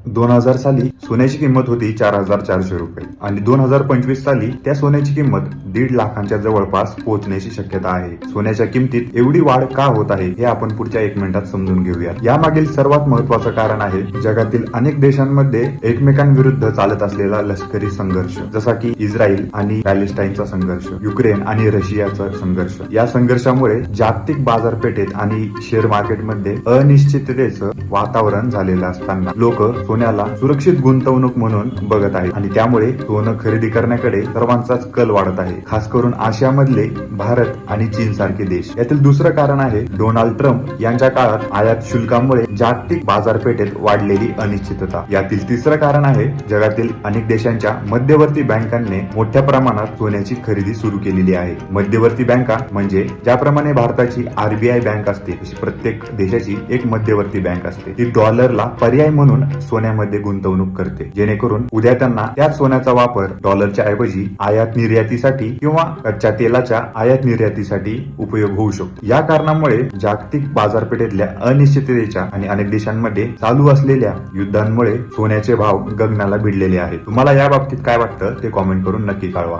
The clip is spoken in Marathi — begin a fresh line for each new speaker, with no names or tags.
2000 साली सोन्याची किंमत होती 4400 रुपये आणि 2025 साली त्या सोन्याची किंमत 1.5 लाखांच्या जवळपास पोहोचण्याची शक्यता आहे. सोन्याच्या किमतीत एवढी वाढ का होत आहे हे आपण पुढच्या 1 मिनिटात समजून घेऊया. यामागील सर्वात महत्वाचं कारण आहे जगातील अनेक देशांमध्ये एकमेकांविरुद्ध चालत असलेला लष्करी संघर्ष, जसा की इस्रायल आणि पॅलेस्टाईनचा संघर्ष, युक्रेन आणि रशियाचा संघर्ष. या संघर्षामुळे जागतिक बाजारपेठेत आणि शेअर मार्केटमध्ये अनिश्चिततेचं वातावरण झालेलं असताना लोक सोन्याला सुरक्षित गुंतवणूक म्हणून बघत आहेत आणि त्यामुळे सोनं खरेदी करण्याकडे सर्वांचाच कल वाढत आहे, खास करून आशियामधले भारत आणि चीन सारखे देश. यातील दुसरं कारण आहे डोनाल्ड ट्रम्प यांच्या काळात आयात शुल्कामुळे जागतिक बाजारपेठेत वाढलेली अनिश्चितता. यातील तिसरं कारण आहे जगातील अनेक देशांच्या मध्यवर्ती बँकांनी मोठ्या प्रमाणात सोन्याची खरेदी सुरू केलेली आहे. मध्यवर्ती बँका म्हणजे ज्याप्रमाणे भारताची आरबीआय बँक असते तशी प्रत्येक देशाची एक मध्यवर्ती बँक असते. ती डॉलरला पर्याय म्हणून सोन्यामध्ये गुंतवणूक करते, जेणेकरून उद्या त्यांना त्याच सोन्याचा वापर डॉलरच्या ऐवजी आयात निर्यातीसाठी किंवा कच्च्या तेलाच्या आयात निर्यातीसाठी उपयोग होऊ शकतो. या कारणामुळे जागतिक बाजारपेठेतल्या अनिश्चिततेच्या आणि अनेक देशांमध्ये चालू असलेल्या युद्धांमुळे सोन्याचे भाव गगनाला भिडलेले आहेत. तुम्हाला या बाबतीत काय वाटतं ते कॉमेंट करून नक्की कळवा.